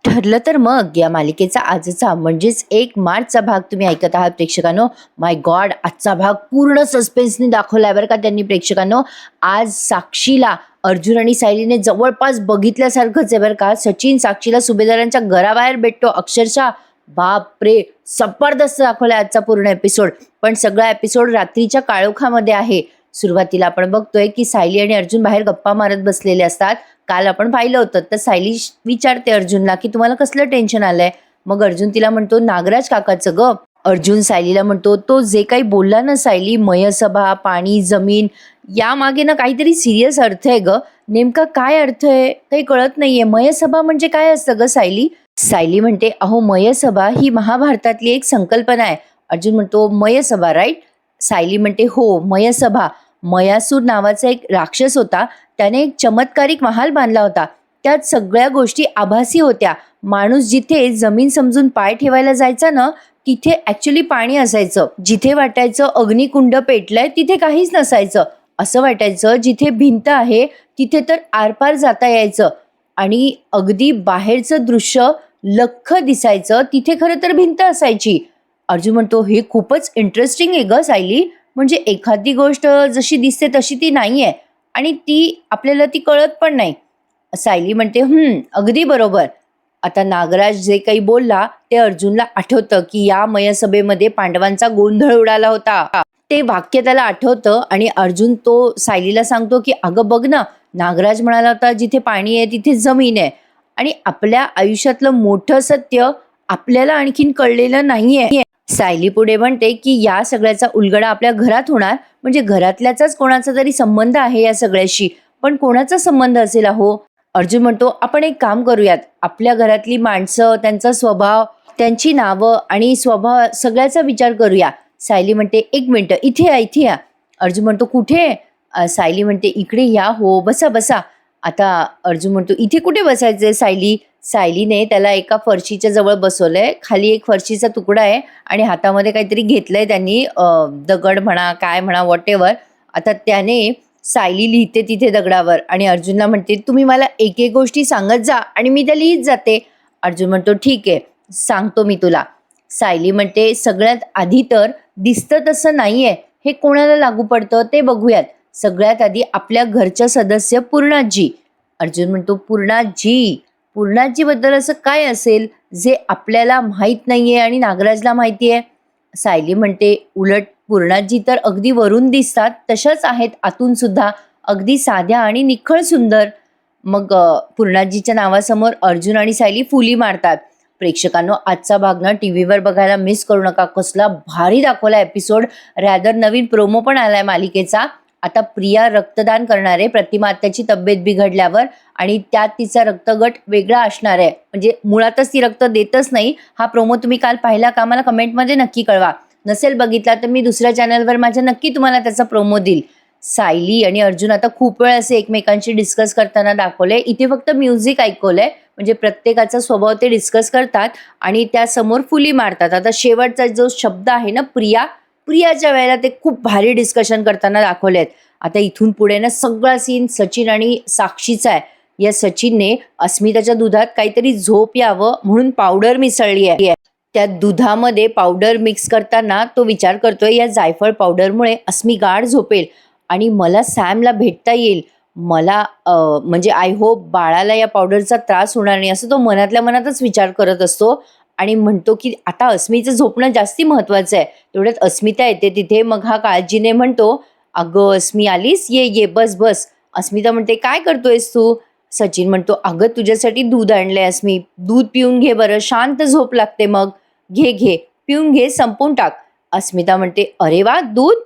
ठरलं तर मग या मालिकेचा आजचा म्हणजेच 1 मार्चचा भाग तुम्ही ऐकत आहात प्रेक्षकांनो. माय गॉड, आजचा भाग पूर्ण सस्पेन्सने दाखवलाय बरं का त्यांनी प्रेक्षकांनो. आज साक्षीला अर्जुन आणि सायलीने जवळपास बघितल्यासारखंच आहे बरं का. सचिन साक्षीला सुभेदारांच्या घराबाहेर भेटतो अक्षरशः. बापरे, जबरदस्त दाखवलाय आजचा पूर्ण एपिसोड. पण सगळा एपिसोड रात्रीच्या काळोखामध्ये आहे. सुरुवातीला आपण बघतोय की सायली आणि अर्जुन बाहेर गप्पा मारत बसलेले असतात. काल आपण पाहिलं होतं. तर सायली विचारते अर्जुनला की तुम्हाला कसलं टेन्शन आलंय. मग अर्जुन तिला म्हणतो नागराज काकाचं ग. अर्जुन सायलीला म्हणतो तो जे काही बोलला ना सायली, मयसभा, पाणी, जमीन, यामागे ना काहीतरी सिरियस अर्थ आहे ग. नेमका काय अर्थ आहे काही कळत नाहीये. मयसभा म्हणजे काय असतं ग सायली. सायली म्हणते अहो मयसभा ही महाभारतातली एक संकल्पना आहे. अर्जुन म्हणतो मयसभा राईट. सायली म्हणते हो मयसभा. मयासूर नावाचा एक राक्षस होता. त्याने एक चमत्कारिक महाल बांधला होता. त्यात सगळ्या गोष्टी आभासी होत्या. माणूस जिथे जमीन समजून पाय ठेवायला जायचा ना, तिथे ऍक्च्युली पाणी असायचं. जिथे वाटायचं अग्निकुंड पेटलंय तिथे काहीच नसायचं. असं वाटायचं जिथे भिंत आहे तिथे तर आरपार जाता यायचं. आणि अगदी बाहेरचं दृश्य लख्ख दिसायचं, तिथे खरं तर भिंत असायची. अर्जुन म्हणतो हे खूपच इंटरेस्टिंग आहे ग सायली. म्हणजे एखादी गोष्ट जशी दिसते तशी ती नाहीये आणि ती आपल्याला ती कळत पण नाही. सायली म्हणते अगदी बरोबर. आता नागराज जे काही बोलला ते अर्जुनला आठवतं की या मयसभेमध्ये पांडवांचा गोंधळ उडाला होता. ते वाक्य त्याला आठवतं आणि अर्जुन तो सायलीला सांगतो की अगं बघ ना, नागराज म्हणाला होता जिथे पाणी आहे तिथे जमीन आहे. आणि आपल्या आयुष्यातलं मोठं सत्य आपल्याला आणखीन कळलेलं नाहीये. सायली पुढे म्हणते की या सगळ्याचा उलगडा आपल्या घरात होणार. म्हणजे घरातल्याचाच कोणाचा तरी संबंध आहे या सगळ्याशी. पण कोणाचा संबंध असेल अहो. अर्जुन म्हणतो आपण एक काम करूयात. आपल्या घरातली माणसं, त्यांचा स्वभाव, त्यांची नावं आणि स्वभाव सगळ्याचा विचार करूया. सायली म्हणते एक मिनिट इथे या इथे या. अर्जुन म्हणतो कुठे. सायली म्हणते इकडे या हो, बसा बसा. आता अर्जुन म्हणतो इथे कुठे बसायचंय सायली. सायलीने त्याला एका फरशीच्या जवळ बसवलंय. खाली एक फरशीचा तुकडा आहे आणि हातामध्ये काहीतरी घेतलंय त्यांनी, दगड म्हणा काय म्हणा वॉट एव्हर. आता त्याने सायली लिहिते तिथे दगडावर आणि अर्जुनला म्हणते तुम्ही मला एक एक गोष्टी सांगत जा आणि मी त्या लिहित जाते. अर्जुन म्हणतो ठीक आहे सांगतो मी तुला. सायली म्हणते सगळ्यात आधी तर दिसतं तसं नाहीये, हे कोणाला लागू पडतं ते बघूयात. सगळ्यात आधी आपल्या घरच्या सदस्य पूर्णाजी. अर्जुन म्हणतो पूर्णाजी. पूर्णाजी बद्दल असं काय असेल जे आपल्याला माहित नाहीये आणि नागराजला माहितीये. सायली म्हणते उलट पूर्णाजी तर अगदी वरून दिसतात तशाच आहेत आतून सुद्धा, अगदी साध्या आणि निखळ सुंदर. मग पूर्णाजीच्या नावासमोर अर्जुन आणि सायली फुली मारतात. प्रेक्षकांनो आजचा भाग ना टीव्हीवर बघायला मिस करू नका. कसला भारी दाखवला एपिसोड. रॅदर नवीन प्रोमो पण आलाय मालिकेचा. आता प्रिया रक्तदान करणार आहे प्रतिमा आत्याची तब्येत बिघडल्यावर आणि त्यात तिचा रक्तगट वेगळा असणार आहे. म्हणजे मुळातच ती रक्त देतच नाही. हा प्रोमो तुम्ही काल पाहिला का मला कमेंटमध्ये नक्की कळवा. नसेल बघितला तर मी दुसऱ्या चॅनलवर माझ्या नक्की तुम्हाला त्याचा प्रोमो देईल. सायली आणि अर्जुन आता खूप वेळ असे एकमेकांशी डिस्कस करताना दाखवले. इथे फक्त म्युझिक ऐकवलंय. म्हणजे प्रत्येकाचा स्वभाव ते डिस्कस करतात आणि त्यासमोर फुली मारतात. आता शेवटचा जो शब्द आहे ना प्रिया, प्रियाच्या वेळेला ते खूप भारी डिस्कशन करताना दाखवलेत. आता इथून पुढे ना सगळा सीन सचिन आणि साक्षीचा आहे. या सचिनने अस्मिताच्या दुधात काहीतरी झोप यावं म्हणून पावडर मिसळली आहे. त्या दुधामध्ये पावडर मिक्स करताना तो विचार करतोय या जायफळ पावडरमुळे अस्मी गाढ झोपेल आणि मला सॅमला भेटता येईल. मला म्हणजे आय होप बाळाला या पावडरचा त्रास होणार नाही असं तो मनातल्या मनातच विचार करत असतो. आणि म्हणतो की आता अस्मीचं झोपणं जास्ती महत्वाचं आहे. तेवढ्यात अस्मिता येते तिथे. मग हा काळजीने म्हणतो अगं अस्मी आलीस, ये ये बस बस. अस्मिता म्हणते काय करतोयस तू. सचिन म्हणतो अगं तुझ्यासाठी दूध आणलंय अस्मी, दूध पिऊन घे बरं, शांत झोप लागते मग. घे घे पिऊन घे, संपून टाक. अस्मिता म्हणते अरे वा दूध.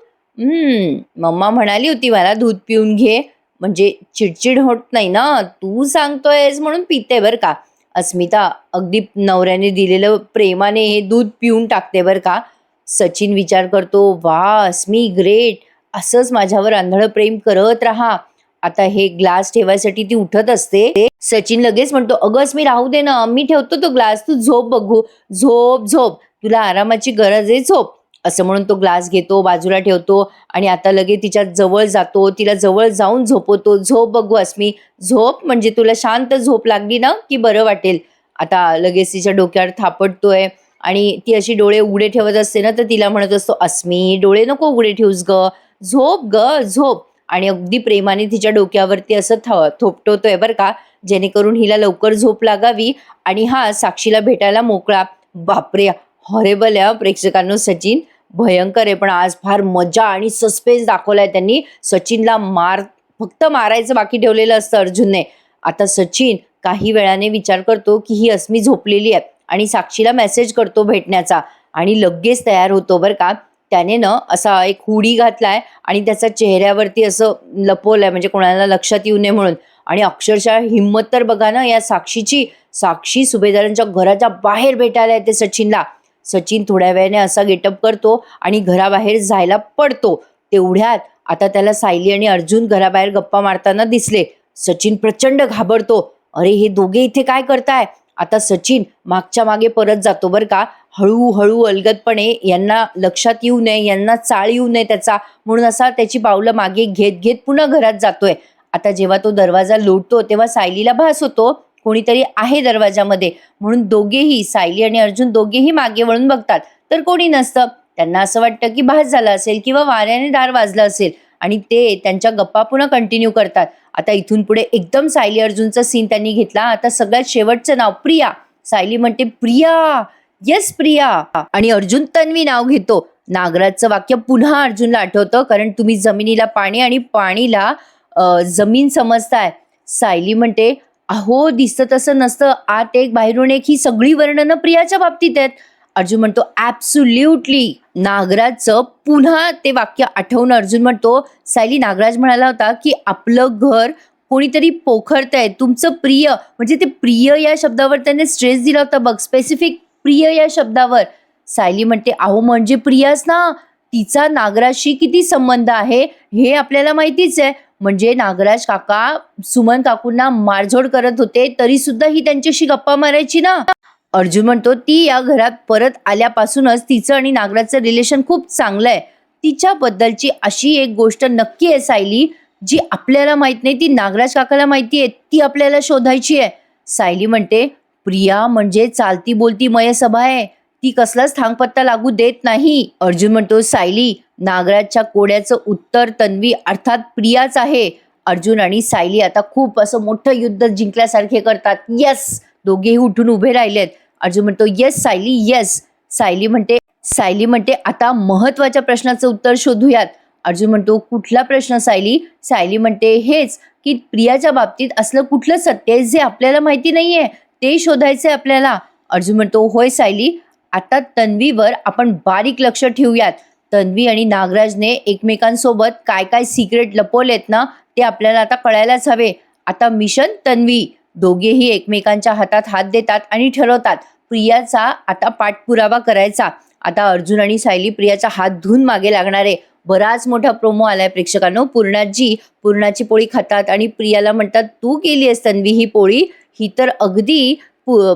मम्मा म्हणाली होती मला दूध पिऊन घे म्हणजे चिडचिड होत नाही ना, तू सांगतोयस म्हणून पिते बरं का. अस्मिता अगदी नवऱ्याने दिलेलं प्रेमाने हे दूध पिऊन टाकते बरं का. सचिन विचार करतो वा अस्मी ग्रेट, असंच माझ्यावर आंधळं प्रेम करत राहा. आता हे ग्लास ठेवायसाठी ती उठत असते. सचिन लगेच म्हणतो अगं अस्मी राहू दे ना, मी ठेवतो तो ग्लास, तू झोप बघू. झोप झोप, तुला आरामाची गरज आहे, झोप. असं म्हणून तो ग्लास घेतो, बाजूला ठेवतो आणि आता लगेच तिच्या जवळ जातो, तिला जवळ जाऊन झोपवतो. झोप बघू अस्मी, झोप, म्हणजे तुला शांत झोप लागली ना की बरं वाटेल. आता लगेच तिच्या डोक्यावर थापटतोय आणि ती अशी डोळे उघडे ठेवत असते ना, तर तिला म्हणत असतो, "अस्मी, डोळे नको उघडे ठेवूस ग, झोप ग, झोप." आणि अगदी प्रेमाने तिच्या डोक्यावरती असं थोपटवतोय बरं का, जेणेकरून हिला लवकर झोप लागावी आणि हा साक्षीला भेटायला मोकळा. बापरे! हॉरेबल आहे प्रेक्षकांनो सचिन. भयंकर आहे. पण आज फार मजा आणि सस्पेन्स दाखवलाय त्यांनी. सचिनला फक्त मारायचं बाकी ठेवलेलं असतं अर्जुनने. आता सचिन काही वेळाने विचार करतो की ही अस्मी झोपलेली आहे आणि साक्षीला मेसेज करतो भेटण्याचा आणि लगेच तयार होतो बरं का. त्याने ना असा एक हुडी घातलाय आणि त्याचा चेहऱ्यावरती असं लपवलंय म्हणजे कोणाला लक्षात येऊ नये म्हणून. आणि अक्षरशः हिंमत तर बघा ना या साक्षीची. साक्षी सुभेदारांच्या घराच्या बाहेर भेटायला येते सचिनला. सचिन थोड्या वेळाने असा गेटअप करतो आणि घराबाहेर जायला पडतो. तेवढ्यात आता त्याला सायली आणि अर्जुन घराबाहेर गप्पा मारताना दिसले. सचिन प्रचंड घाबरतो. अरे हे दोघे इथे काय करताय? आता सचिन मागच्या मागे परत जातो बरं का. हळूहळू अलगदपणे यांना लक्षात येऊ नये, यांना चाळ येऊ नये त्याचा, म्हणून असा त्याची पावलं मागे घेत घेत पुन्हा घरात जातोय. आता जेव्हा तो दरवाजा लोटतो तेव्हा सायलीला भास होतो कोणीतरी आहे दरवाजामध्ये, म्हणून दोघेही सायली आणि अर्जुन दोघेही मागे वळून बघतात तर कोणी नसतं. त्यांना असं वाटतं की भास झाला असेल किंवा वाऱ्याने दार वाजलं असेल आणि ते त्यांच्या गप्पा पुन्हा कंटिन्यू करतात. आता इथून पुढे एकदम सायली अर्जुनचा सीन त्यांनी घेतला. आता सगळ्यात शेवटचं नाव प्रिया. सायली म्हणते प्रिया, येस प्रिया, आणि अर्जुन तन्वी नाव घेतो. नागराजचं वाक्य पुन्हा अर्जुनला आठवतं, कारण तुम्ही जमिनीला पाणी आणि पाणीला जमीन समजताय. सायली म्हणते अहो दिसतं तसं नसतं, आत एक बाहेरून एक, ही सगळी वर्णनं प्रियाच्या बाबतीत आहेत. अर्जुन म्हणतो ॲब्सोल्युटली. नागराजचं पुन्हा ते वाक्य आठवून अर्जुन म्हणतो सायली, नागराज म्हणाला होता की आपलं घर कोणीतरी पोखरतंय, तुमचं प्रिय, म्हणजे ते प्रिय या शब्दावर त्याने स्ट्रेस दिला होता बघ, स्पेसिफिक प्रिय या शब्दावर. सायली म्हणते अहो म्हणजे प्रियाच ना, तिचा नागराजशी किती संबंध आहे हे आपल्याला माहितीच आहे. म्हणजे नागराज काका सुमन काकूंना मारझोड करत होते तरी सुद्धा ही त्यांच्याशी गप्पा मारायची ना. अर्जुन म्हणतो ती या घरात परत आल्यापासूनच तिचं आणि नागराजचं रिलेशन खूप चांगलं आहे. तिच्याबद्दलची अशी एक गोष्ट नक्की आहे सायली, जी आपल्याला माहित नाही, ती नागराज काकाला माहिती आहे, ती आपल्याला शोधायची आहे. सायली म्हणते प्रिया म्हणजे चालती बोलती मयसभा आहे, ती कसलाच थांगपत्ता लागू देत नाही. अर्जुन म्हणतो सायली, नागराजच्या कोड्याचं उत्तर तन्वी अर्थात प्रियाच आहे. अर्जुन आणि सायली आता खूप असं मोठं युद्ध जिंकल्यासारखे करतात. येस, दोघेही उठून उभे राहिलेत. अर्जुन म्हणतो येस सायली, येस. सायली म्हणते आता महत्वाच्या प्रश्नाचं उत्तर शोधूयात. अर्जुन म्हणतो कुठला प्रश्न सायली? सायली म्हणते हेच की प्रियाच्या बाबतीत असलं कुठलं सत्य आहे जे आपल्याला माहिती नाहीये, ते शोधायचंय आपल्याला. अर्जुन म्हणतो होय सायली, आता तन्वीवर आपण बारीक लक्ष ठेवूयात. तन्वी आणि नागराजने एकमेकांसोबत काय काय सिक्रेट लपवलेत ना, ते आपल्याला आता कळायलाच हवे. आता मिशन तन्वी. दोघेही एकमेकांच्या हातात हात देतात आणि ठरवतात प्रियाचा आता पाठपुरावा करायचा. आता अर्जुन आणि सायली प्रियाचा हात धुवून मागे लागणारे. बराच मोठा प्रोमो आलाय प्रेक्षकांनो. पूर्णाची पोळी खातात आणि प्रियाला म्हणतात तू केली आहेस तन्वी ही पोळी, ही तर अगदी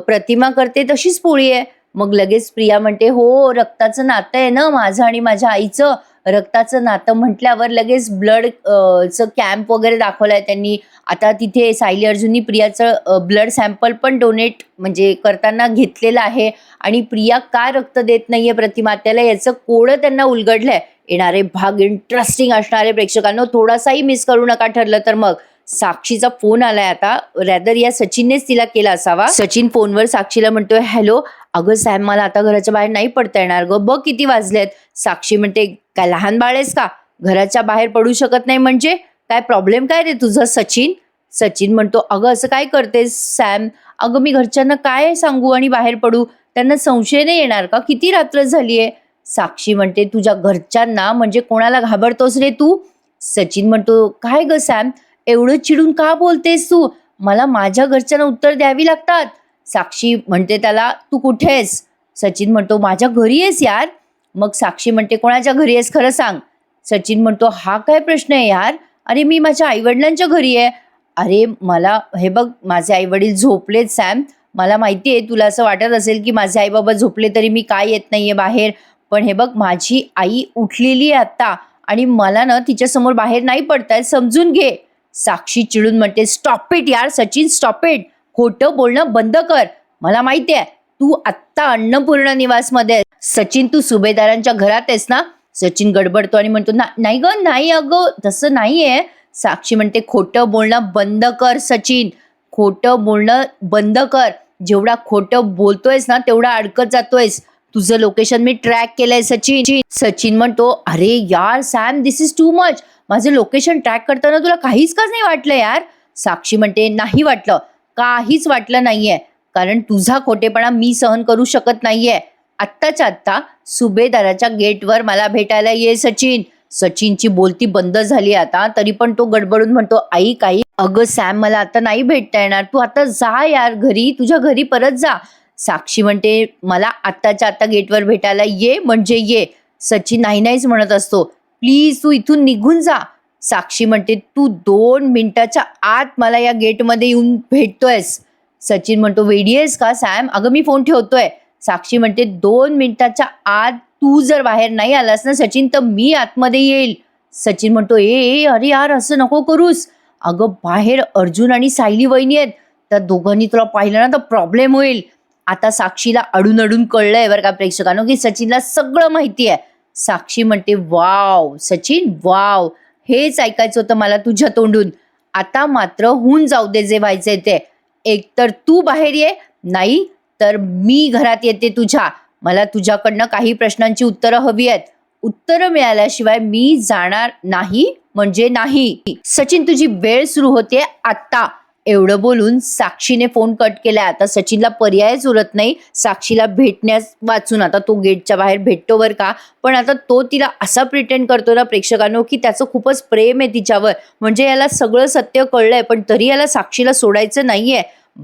प्रतिमा करते तशीच पोळी आहे. मग लगेच प्रिया म्हणते हो, रक्ताचं नातं आहे ना माझं आणि माझ्या आईचं. रक्ताचं नातं म्हटल्यावर लगेच ब्लड चं कॅम्प वगैरे दाखवलाय त्यांनी. आता तिथे सायली अर्जुननी प्रियाचं ब्लड सॅम्पल पण डोनेट म्हणजे करताना घेतलेलं आहे आणि प्रिया का रक्त देत नाहीये प्रतिमा त्याला, याचं कोडं त्यांना उलगडलंय. येणारे भाग इंटरेस्टिंग असणारे प्रेक्षकांनो, थोडासाही मिस करू नका. ठरलं तर मग साक्षीचा फोन आलाय आता, रॅदर या सचिननेच तिला केला असावा. सचिन फोनवर साक्षीला म्हणतोय हॅलो, अगं सॅम मला आता घराच्या बाहेर नाही पडता येणार ग, बघ किती वाजलेत. साक्षी म्हणते काय लहान बाळ आहेस का, घराच्या बाहेर पडू शकत नाही म्हणजे? काय प्रॉब्लेम काय रे तुझा सचिन? सचिन म्हणतो अगं असं काय करतेस सॅम, अगं मी घरच्यांना काय सांगू आणि बाहेर पडू, त्यांना संशय नाही येणार का, किती रात्र झालीये? साक्षी म्हणते तुझ्या घरच्यांना म्हणजे कोणाला घाबरतोस रे तू? सचिन म्हणतो काय ग सॅम, एवढं चिडून का बोलतेस तू, मला माझ्या घरच्यांना उत्तर द्यावी लागतात. साक्षी म्हणते त्याला तू कुठे आहेस? सचिन म्हणतो माझ्या घरी आहेस यार. मग साक्षी म्हणते कोणाच्या घरी आहेस खरं सांग. सचिन म्हणतो हा काय प्रश्न आहे यार, अरे मी माझ्या आईवडिलांच्या घरी आहे. अरे मला हे बघ, माझे आईवडील झोपलेत सॅम, मला माहिती आहे तुला असं वाटत असेल की माझे आई बाबा झोपले तरी मी काय येत नाहीये बाहेर, पण हे बघ माझी आई उठलेली आहे आत्ता आणि मला ना तिच्यासमोर बाहेर नाही पडताय, समजून घे. साक्षी चिडून म्हणते स्टॉप इट यार सचिन, स्टॉप इट, खोटं बोलणं बंद कर. मला माहिती आहे तू आत्ता अन्नपूर्णा निवासमध्ये आहेस. सचिन तू सुभेदारांच्या घरात आहेस ना? सचिन गडबडतो आणि म्हणतो नाही ग नाही अगं तसं नाहीये. साक्षी म्हणते खोटं बोलणं बंद कर सचिन, खोटं बोलणं बंद कर. जेवढा खोटं बोलतोयस ना तेवढा अडकत जातोयस. तुझं लोकेशन मी ट्रॅक केलंय सचिन. सचिन म्हणतो अरे यार Sam this is too much. माझं लोकेशन ट्रॅक करताना तुला काहीच का नाही वाटलं यार? साक्षी म्हणते नाही वाटलं, काहीच वाटलं नाहीये, कारण तुझा खोटेपणा मी सहन करू शकत नाहीये. आत्ताच्या आत्ता सुभेदाराच्या गेटवर मला भेटायला ये सचिन. सचिनची बोलती बंद झाली आता, तरी पण तो गडबडून म्हणतो ऐक आई, अगं सॅम मला आता नाही भेटता येणार, तू आता जा यार घरी, तुझ्या घरी परत जा. साक्षी म्हणते मला आत्ताच्या आत्ता गेटवर भेटायला ये म्हणजे ये. सचिन नाही नाहीच म्हणत असतो. प्लीज तू इथून निघून जा. साक्षी म्हणते तू 2 मिनिटाच्या आत मला या गेटमध्ये येऊन भेटतोयस. सचिन म्हणतो वेडी आहेस का सॅम? अगं मी फोन ठेवतोय. साक्षी म्हणते 2 मिनिटाच्या आत तू जर बाहेर नाही आलास ना सचिन तर मी आतमध्ये येईल. सचिन म्हणतो ए अरे यार असं नको करूस. अगं बाहेर अर्जुन आणि सायली वहिनी आहेत, त्या दोघांनी तुला पाहिलं ना तर प्रॉब्लेम होईल. आता साक्षीला अडून अडून कळलंय बरं का प्रेक्षकांनो की सचिनला सगळं माहिती आहे. साक्षी म्हणते वाव सचिन वाव, हेच ऐकायचं होतं मला तुझ्या तोंडून. आता मात्र होऊन जाऊ दे जे व्हायचंय ते. एकतर तू बाहेर ये, नाही तर मी घरात येते तुझ्या. मला तुझ्याकडनं काही प्रश्नांची उत्तरं हवी आहेत. उत्तरं मिळाल्याशिवाय मी जाणार नाही म्हणजे नाही. सचिन तुझी वेळ सुरू होते आत्ता. एवढं बोलून साक्षीने फोन कट केलाय. आता सचिनला पर्यायच उरत नाही साक्षीला भेटण्यास वाचून. आता तो गेटच्या बाहेर भेटतो बरं का, पण आता तो तिला असा प्रिटेंड करतो ना प्रेक्षकांनो की त्याचं खूपच प्रेम आहे तिच्यावर. म्हणजे याला सगळं सत्य कळलंय पण तरी याला साक्षीला सोडायचं नाहीये.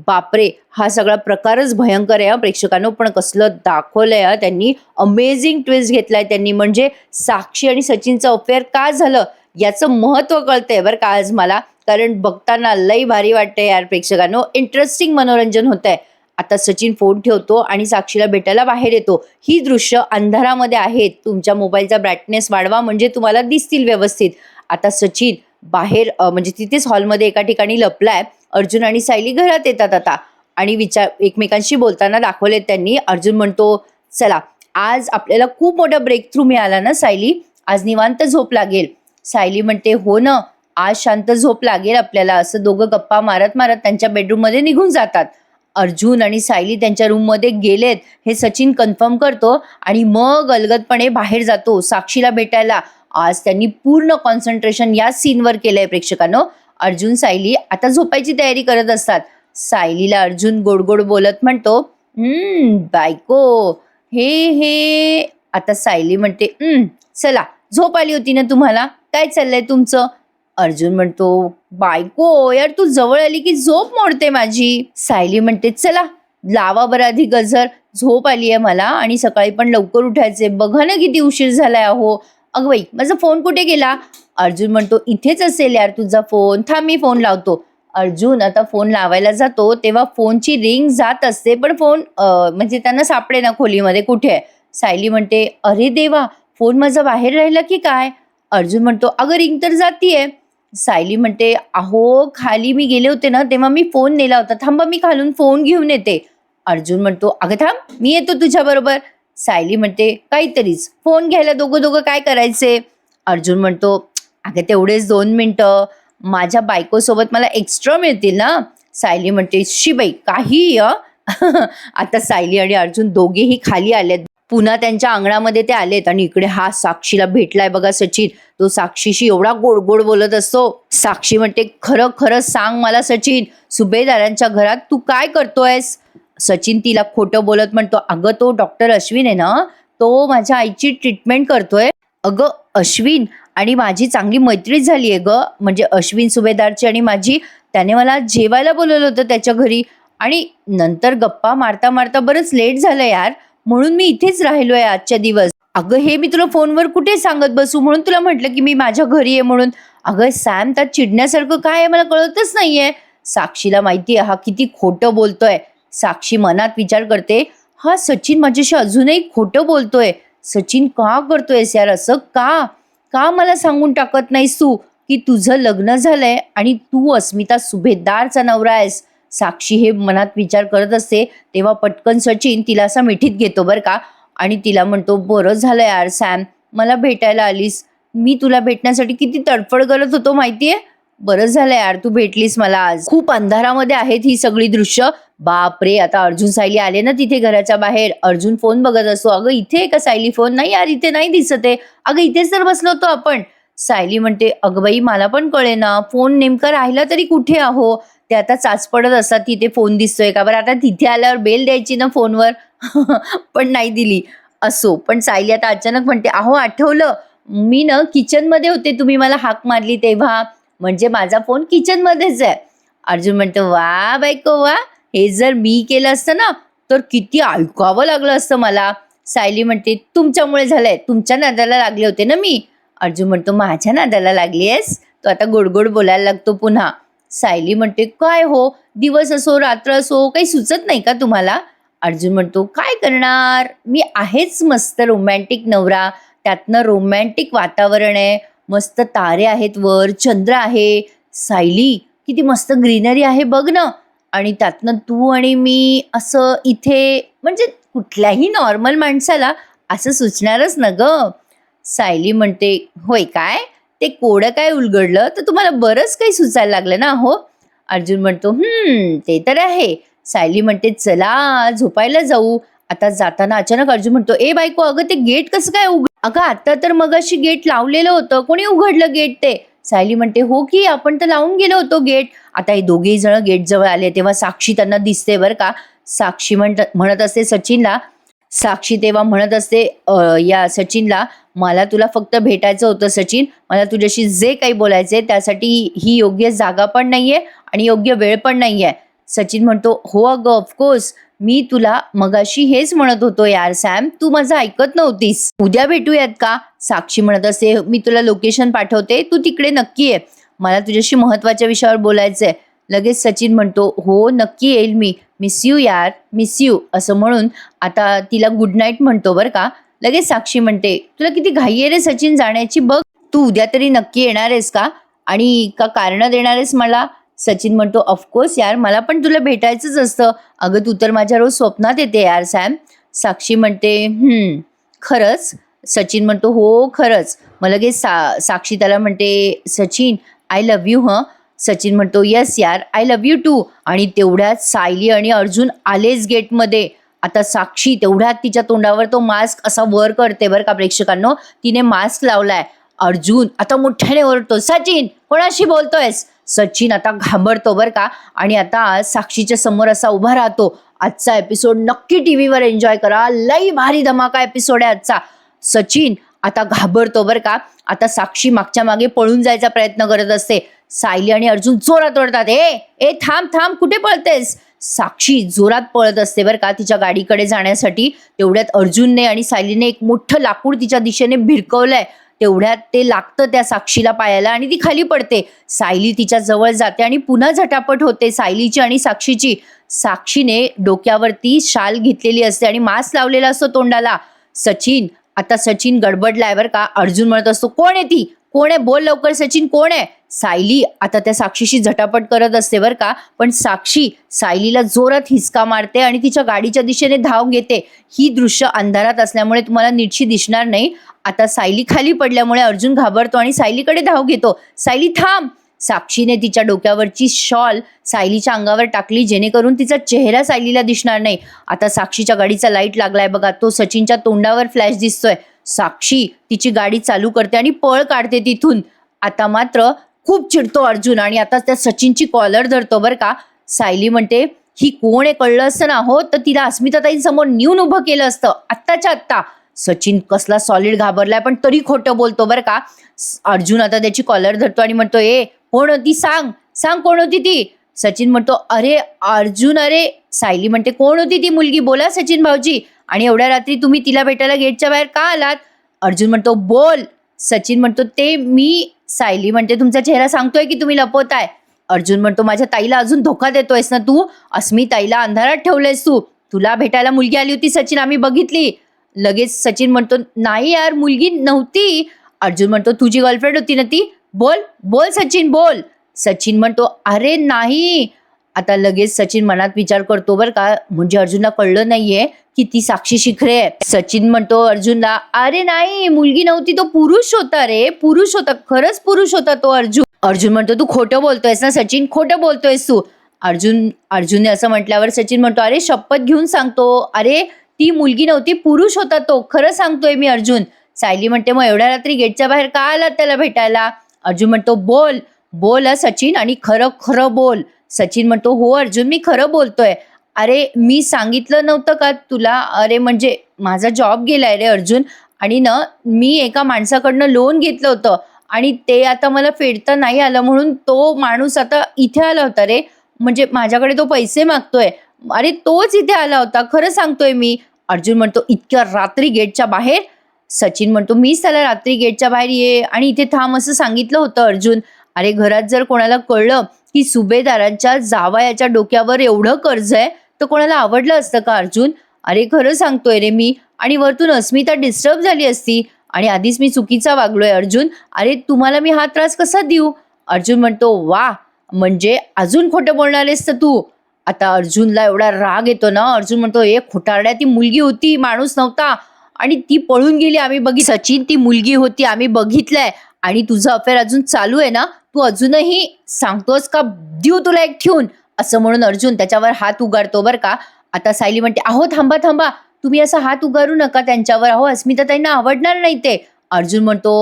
बापरे, हा सगळा प्रकारच भयंकर आहे प्रेक्षकांनो. पण कसलं दाखवलंय त्यांनी, अमेझिंग ट्विस्ट घेतलाय त्यांनी. म्हणजे साक्षी आणि सचिनचं अफेअर का झालं याचं महत्त्व कळतंय बरं का आज मला, कारण बघताना लई भारी वाटतंय यार प्रेक्षकांनो. इंटरेस्टिंग मनोरंजन होतंय. आता सचिन फोन ठेवतो आणि साक्षीला भेटायला बाहेर येतो. ही दृश्य अंधारामध्ये आहेत, तुमच्या मोबाईलचा ब्राईटनेस वाढवा म्हणजे तुम्हाला दिसतील व्यवस्थित. आता सचिन बाहेर म्हणजे तिथेच हॉलमध्ये एका ठिकाणी लपलाय. अर्जुन आणि सायली घरात येतात आता आणि एकमेकांशी बोलताना दाखवलेत त्यांनी. अर्जुन म्हणतो चला आज आपल्याला खूप मोठा ब्रेक थ्रू मिळाला ना सायली, आज निवांत झोप लागेल. सायली म्हणते हो ना, आज शांत झोप लागेल आपल्याला. असं दोघं गप्पा मारत मारत त्यांच्या बेडरूममध्ये निघून जातात. अर्जुन आणि सायली त्यांच्या रूममध्ये गेलेत हे सचिन कन्फर्म करतो आणि मग अलगदपणे बाहेर जातो साक्षीला भेटायला. आज त्यांनी पूर्ण कॉन्सन्ट्रेशन या सीनवर केलंय प्रेक्षकांनो. अर्जुन सायली आता झोपायची तयारी करत असतात. सायलीला अर्जुन गोड गोड बोलत म्हणतो बायको हे हे. आता सायली म्हणते चला झोप आली होती ना तुम्हाला, काय चाललंय तुमचं? अर्जुन म्हणतो बायको यार तू जवळ आली की झोप मोडते माझी. सायली म्हणते चला लावा बरं आधी गजर, झोप आली आहे मला आणि सकाळी पण लवकर उठायचे, बघा ना किती उशीर झालाय अहो. अगं बाई माझा फोन कुठे गेला? अर्जुन म्हणतो इथेच असेल यार तुझा फोन, थांब मी फोन लावतो. अर्जुन आता फोन लावायला जातो तेव्हा फोनची रिंग जात असते पण फोन म्हणजे त्यांना सापडे ना खोलीमध्ये कुठे आहे. सायली म्हणते अरे देवा फोन माझा बाहेर राहिला की काय? अर्जुन म्हणतो अगं रिंग तर जातीये. सायली म्हणते अहो खाली मी गेले होते ना तेव्हा मी फोन नेला होता, थांबा मी खालून फोन घेऊन येते. अर्जुन म्हणतो अगं थांब मी येतो तुझ्या बरोबर. सायली म्हणते काहीतरीच, फोन घ्यायला दोघं दोघं काय करायचे? अर्जुन म्हणतो अगं तेवढेच 2 मिनिटं, माझ्या बायकोसोबत मला एक्स्ट्रा मिळतील ना. सायली म्हणते शिबाई काही आता सायली आणि अर्जुन दोघेही खाली आलेत. पुन्हा त्यांच्या अंगणामध्ये ते आलेत आणि इकडे हा साक्षीला भेटलाय बघा सचिन. तो साक्षीशी एवढा गोड गोड बोलत असतो. साक्षी म्हणते खरं खरं सांग मला सचिन, सुभेदारांच्या घरात तू काय करतोयस? सचिन तिला खोटं बोलत म्हणतो अगं तो डॉक्टर अश्विन आहे ना, तो माझ्या आईची ट्रीटमेंट करतोय. अगं अश्विन आणि माझी चांगली मैत्री झाली आहे ग, म्हणजे अश्विन सुभेदारची आणि माझी. त्याने मला जेवायला बोलवलं होतं त्याच्या घरी आणि नंतर गप्पा मारता मारता बरंच लेट झालं यार, म्हणून मी इथेच राहिलोय आजच्या दिवस. अगं हे मी तुला फोनवर कुठे सांगत बसू, म्हणून तुला म्हटलं की मी माझ्या घरी आहे म्हणून. अगं सॅम त्यात चिडण्यासारखं काय आहे मला कळतच नाहीये. साक्षीला माहिती आहे हा किती खोटं बोलतोय. साक्षी मनात विचार करते हा सचिन माझ्याशी अजूनही खोटं बोलतोय. सचिन का करतोयस यार असं, का का मला सांगून टाकत नाहीस तू की तुझं लग्न झालंय आणि तू अस्मिता सुभेदारचा नवरा आहेस? साक्षी हे मनात विचार करत असते तेव्हा पटकन सचिन तिला असा मिठीत घेतो बरं का आणि तिला म्हणतो, बरं झालं यार सॅम, मला भेटायला आलीस. मी तुला भेटण्यासाठी किती तडफड करत होतो माहितीये. बरं झालं यार तू भेटलीस मला आज. खूप अंधारामध्ये आहेत ही सगळी दृश्य. बापरे, आता अर्जुन सायली आले ना तिथे घराच्या बाहेर. अर्जुन फोन बघत असतो. अगं इथे आहे का सायली फोन? नाही यार इथे नाही दिसत आहे. अगं इथेच तर बसलो होतो आपण. सायली म्हणते, अगं बाई मला पण कळेना फोन नेमका राहिला तरी कुठे आहो. ते आता चाच पडत असतात तिथे फोन दिसतोय का. बरं आता तिथे आल्यावर बेल द्यायची ना फोनवर. पण नाही दिली. असो, पण सायली आता अचानक म्हणते, अहो आठवलं, मी ना किचन मध्ये होते, तुम्ही मला हाक मारली तेव्हा, म्हणजे माझा फोन किचन मध्येच आहे. अर्जुन म्हणतो, वा बायको वा, हे जर मी केलं असतं ना तर किती ऐकावं लागलं असतं मला. सायली म्हणते, तुमच्यामुळे झालंय, तुमच्या नादाला लागले होते ना मी. अर्जुन म्हणतो, माझ्या नादाला लागली आहेस. तो आता गोड गोड बोलायला लागतो पुन्हा. सायली म्हणते, काय हो, दिवस असो रात्र असो काही सुचत नाही का तुम्हाला. अर्जुन म्हणतो, काय करणार, मी आहेच मस्त रोमॅन्टिक नवरा. त्यातनं रोमॅन्टिक वातावरण आहे, मस्त तारे आहेत वर, चंद्र आहे. सायली किती मस्त ग्रीनरी आहे बघ ना. आणि त्यातनं तू आणि मी असं इथे, म्हणजे कुठल्याही नॉर्मल माणसाला असं सुचणारच ना ग. सायली म्हणते, होय काय, ते कोडं काय उलगडलं तर तुम्हाला बरंच काही सुचायला लागलं ना हो. अर्जुन म्हणतो, ते तर आहे. सायली म्हणते, चला झोपायला जाऊ. आता जाताना अचानक अर्जुन म्हणतो, ए बायको, अगं ते गेट कसं काय अगं आता तर मगाशी गेट लावलेलं होतं, कोणी उघडलं गेट ते. सायली म्हणते, हो की आपण तर लावून गेलो होतो गेट. आता हे दोघेही जण गेट जवळ आले तेव्हा साक्षी त्यांना दिसते बरं का. साक्षी म्हणत असते सचिनला, साक्षी तेव्हा म्हणत असते या सचिनला, मला तुला फक्त भेटायचं होतं सचिन, मला तुझ्याशी जे काही बोलायचंय त्यासाठी ही योग्य जागा पण नाहीये आणि योग्य वेळ पण नाहीये. सचिन म्हणतो, हो अगं ऑफकोर्स, मी तुला मगाशी हेच म्हणत होतो यार सॅम, तू माझं ऐकत नव्हतीस. उद्या भेटूयात का. साक्षी म्हणत असते, मी तुला लोकेशन पाठवते, तू तिकडे नक्की ये, मला तुझ्याशी महत्वाच्या विषयावर बोलायचंय. लगेच सचिन म्हणतो, हो नक्की येईल मी, मिस यू यार, मिस यू, असं म्हणून आता तिला गुड नाईट म्हणतो बरं का. लगेच साक्षी म्हणते, तुला किती घाई आहे रे सचिन जाण्याची, बघ तू उद्या तरी नक्की येणार आहेस का आणि का कारण देणार आहेस मला. सचिन म्हणतो, ऑफकोर्स यार, मला पण तुला भेटायचंच असतं, अगं तू तर माझ्या रोज स्वप्नात येते यार सॅम. साक्षी म्हणते, खरंच. सचिन म्हणतो, हो खरंच. मग लगेच साक्षी त्याला म्हणते, Sachin I love you. Sachin म्हणतो, येस यार आय लव्ह यू टू. आणि तेवढ्यात सायली आणि अर्जुन आलेच गेटमध्ये. आता साक्षी तेवढ्यात तिच्या तोंडावर तो मास्क असा वर करते बरं का प्रेक्षकांनो, तिने मास्क लावलाय. अर्जुन आता मोठ्याने ओरडतो, सचिन कोणाशी बोलतोयस. सचिन आता घाबरतो बरं का आणि आता साक्षीच्या समोर असा उभा राहतो. आजचा एपिसोड नक्की टीव्हीवर एन्जॉय करा, लई भारी धमाका एपिसोड आहे आजचा. सचिन आता घाबरतो बरं का. आता साक्षी मागच्या मागे पळून जायचा प्रयत्न करत असते. सायली आणि अर्जुन जोरात ओरडतात, ए थांब थांब, कुठे पळतेस. साक्षी जोरात पळत असते बरं का तिच्या गाडीकडे जाण्यासाठी. तेवढ्यात अर्जुनने आणि सायलीने एक मोठं लाकूड तिच्या दिशेने भिरकवलंय. तेवढ्यात ते लागतं त्या साक्षीला पायाला आणि ती खाली पडते. सायली तिच्या जवळ जाते आणि पुन्हा झटापट होते सायलीची आणि साक्षीची. साक्षीने डोक्यावरती शाल घेतलेली असते आणि मास्क लावलेला असतो तोंडाला. सचिन गडबडलाय बरं का. अर्जुन म्हणत असतो, कोण आहे ती, कोण आहे, बोल लवकर सचिन, कोण आहे. सायली आता त्या साक्षीशी झटापट करत असते बरं का, पण साक्षी सायलीला जोरात हिसका मारते आणि तिच्या गाडीच्या दिशेने धाव घेते. ही दृश्य अंधारात असल्यामुळे तुम्हाला नीटशी दिसणार नाही. आता सायली खाली पडल्यामुळे अर्जुन घाबरतो आणि सायलीकडे धाव घेतो. सायली थांब. साक्षीने तिच्या डोक्यावरची शॉल सायलीच्या अंगावर टाकली जेणेकरून तिचा चेहरा सायलीला दिसणार नाही. आता साक्षीच्या गाडीचा लाईट लागलाय बघा, तो सचिनच्या तोंडावर फ्लॅश दिसतोय. साक्षी तिची गाडी चालू करते आणि पळ काढते तिथून. आता मात्र खूप चिडतो अर्जुन आणि आता त्या सचिनची कॉलर धरतो बरं का. सायली म्हणते, ही कोण आहे कळलं असतं ना हो तर तिला अस्मिताताईंसमोर नेऊन उभं केलं असतं आत्ताच्या आत्ता. सचिन कसला सॉलिड घाबरलाय पण तरी खोटं बोलतो बरं का. अर्जुन आता त्याची कॉलर धरतो आणि म्हणतो, कोण होती, सांग कोण होती ती. सचिन म्हणतो, अरे अर्जुन, अरे. सायली म्हणते, कोण होती ती मुलगी, बोला सचिन भाऊजी, आणि एवढ्या रात्री तुम्ही तिला भेटायला गेटच्या बाहेर का आलात. अर्जुन म्हणतो, बोल. सचिन म्हणतो, ते मी. सायली म्हणते, तुमचा चेहरा सांगतोय की तुम्ही लपवताय. अर्जुन म्हणतो, माझ्या ताईला अजून धोका देतोयस ना तू, ताईला अंधारात ठेवलंयस तू, तुला भेटायला मुलगी आली होती सचिन, आम्ही बघितली. लगेच सचिन म्हणतो, नाही यार मुलगी नव्हती. अर्जुन म्हणतो, तुझी गर्लफ्रेंड होती ना ती, बोल सचिन बोल. सचिन म्हणतो, अरे नाही. आता लगेच सचिन मनात विचार करतो बरं का, म्हणजे अर्जुनला कळलं नाहीये की ती साक्षी शिखरे आहे. सचिन म्हणतो अर्जुनला, अरे नाही मुलगी नव्हती, तो पुरुष होता रे, पुरुष होता, खरंच पुरुष होता तो अर्जुन. अर्जुन म्हणतो तू खोटं बोलतोयस ना सचिन, खोटं बोलतोयस तू. अर्जुनने असं म्हटल्यावर सचिन म्हणतो अरे शपथ घेऊन सांगतो, अरे ती मुलगी नव्हती, पुरुष होता तो, खरं सांगतोय मी अर्जुन. सायली म्हणते मग एवढ्या रात्री गेटच्या बाहेर का आला त्याला भेटायला? अर्जुन म्हणतो बोल बोल सचिन, आणि खरं खरं बोल. सचिन म्हणतो हो अर्जुन, मी खरं बोलतोय. अरे मी सांगितलं नव्हतं का तुला? अरे म्हणजे माझा जॉब गेलाय रे अर्जुन, आणि ना मी एका माणसाकडनं लोन घेतलं होतं आणि ते आता मला फेडता नाही आलं, म्हणून तो माणूस आता इथे आला होता रे, म्हणजे माझ्याकडे तो पैसे मागतोय. अरे तोच इथे आला होता, खरं सांगतोय मी. अर्जुन म्हणतो इतक्या रात्री गेटच्या बाहेर? सचिन म्हणतो मीच त्याला रात्री गेटच्या बाहेर ये आणि इथे थांब असं सांगितलं होतं अर्जुन. अरे घरात जर कोणाला कळलं की सुभेदारांच्या जावयाच्या डोक्यावर एवढं कर्ज आहे तर कोणाला आवडलं असतं का अर्जुन? अरे खरं सांगतोय रे मी, आणि वरतून अस्मिता डिस्टर्ब झाली असती, आणि आधीच मी चुकीचा वागलोय अर्जुन. अरे तुम्हाला मी हा त्रास कसा देऊ? अर्जुन म्हणतो वा, म्हणजे अजून खोटं बोलणार आहेस तर तू? आता अर्जुनला एवढा राग येतो ना, अर्जुन म्हणतो ए खोटारड्या, ती मुलगी होती, माणूस नव्हता, आणि ती पळून गेली, आम्ही बघितलं. सचिन ती मुलगी होती, आम्ही बघितलंय, आणि तुझं अफेअर अजून चालू आहे ना, तू अजूनही सांगतोस का देऊ तुला एक ठेवून? असं म्हणून अर्जुन त्याच्यावर हात उगारतो बरं का. आता सायली म्हणते अहो थांबा थांबा, तुम्ही असा हात उगारू नका त्यांच्यावर, अहो अस्मिता ताईंना आवडणार नाही ते. अर्जुन म्हणतो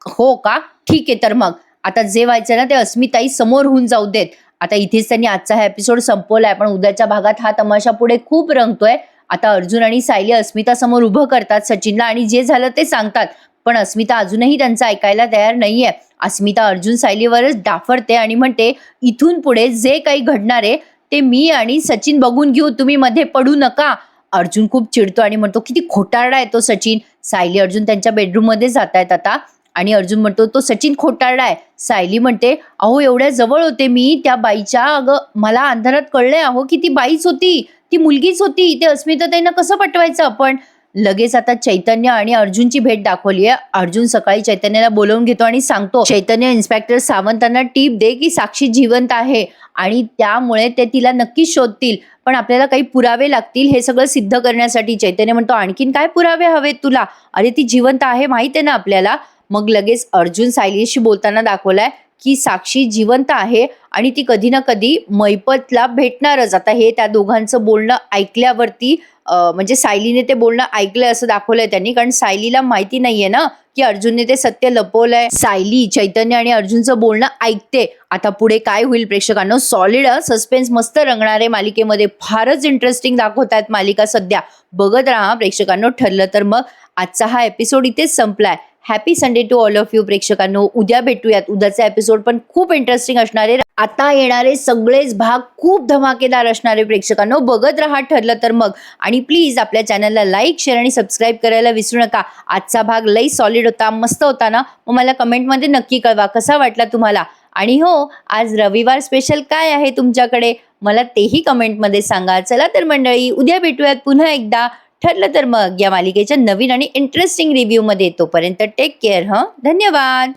हो का, ठीक आहे, तर मग आता जे व्हायचं ना ते अस्मिताई समोर होऊन जाऊ देत. आता इथेच त्यांनी आजचा हा एपिसोड संपवलाय, पण उद्याच्या भागात हा तमाशा पुढे खूप रंगतोय. आता अर्जुन आणि सायली अस्मिता समोर उभं करतात सचिनला आणि जे झालं ते सांगतात, पण अस्मिता अजूनही त्यांचं ऐकायला तयार नाहीये. अस्मिता अर्जुन सायलीवरच डाफरते आणि म्हणते इथून पुढे जे काही घडणार आहे ते मी आणि सचिन बघून घेऊ, तुम्ही मध्ये पडू नका. अर्जुन खूप चिडतो आणि म्हणतो किती खोटारडा आहे तो सचिन. सायली अर्जुन त्यांच्या बेडरूम मध्ये जात आहेत आता, आणि अर्जुन म्हणतो तो सचिन खोटारडा आहे. सायली म्हणते अहो एवढ्या जवळ होते मी त्या बाईच्या, अगं मला अंधारात कळलंय अहो की ती बाईच होती, ती मुलगीच होती, ते अस्मिता ताईंना कसं पटवायचं आपण? लगेच आता चैतन्य आणि अर्जुनची भेट दाखवली आहे. अर्जुन सकाळी चैतन्याला बोलवून घेतो आणि सांगतो चैतन्य इन्स्पेक्टर सावंतांना टीप दे की साक्षी जिवंत आहे आणि त्यामुळे ते तिला नक्कीच शोधतील, पण आपल्याला काही पुरावे लागतील हे सगळं सिद्ध करण्यासाठी. चैतन्य म्हणतो आणखीन काय पुरावे हवेत तुला? अरे ती जिवंत आहे माहित आहे ना आपल्याला. मग लगेच अर्जुन सायलीशी बोलताना दाखवलाय की साक्षी जिवंत आहे आणि ती कधी ना कधी मैपतला भेटणारच. आता हे त्या दोघांचं बोलणं ऐकल्यावरती म्हणजे सायलीने ते बोलणं ऐकलंय असं दाखवलंय त्यांनी, कारण सायलीला माहिती नाहीये ना की अर्जुनने ते सत्य लपवलंय. सायली चैतन्य आणि अर्जुनचं बोलणं ऐकते. आता पुढे काय होईल प्रेक्षकांनो? सॉलिड सस्पेन्स मस्त रंगणारे मालिकेमध्ये, फारच इंटरेस्टिंग दाखवतायत मालिका सध्या. बघत राहा प्रेक्षकांनो. ठरलं तर मग आजचा हा एपिसोड इथेच संपलाय. Happy Sunday to all of you प्रेक्षकांनो. उद्या भेटूयात. उद्याचा एपिसोड पण खूप इंटरेस्टिंग असणार आहे. आता येणारे सगळेच भाग खूप धमाकेदार असणारे प्रेक्षकांनो. बघत राहा ठरलं तर मग. आणि प्लीज आपल्या चॅनलला लाईक, शेअर आणि सबस्क्राईब करायला विसरू नका. आजचा भाग लई सॉलिड होता, मस्त होता ना? मग मला कमेंटमध्ये नक्की कळवा कसा वाटला तुम्हाला. आणि हो, आज रविवार स्पेशल काय आहे तुमच्याकडे मला तेही कमेंटमध्ये सांगा. चला तर मंडळी, उद्या भेटूयात पुन्हा एकदा. ठरलं तर मग या मालिकेच्या नवीन आणि इंटरेस्टिंग रिव्ह्यू मध्ये. तोपर्यंत टेक केअर. धन्यवाद.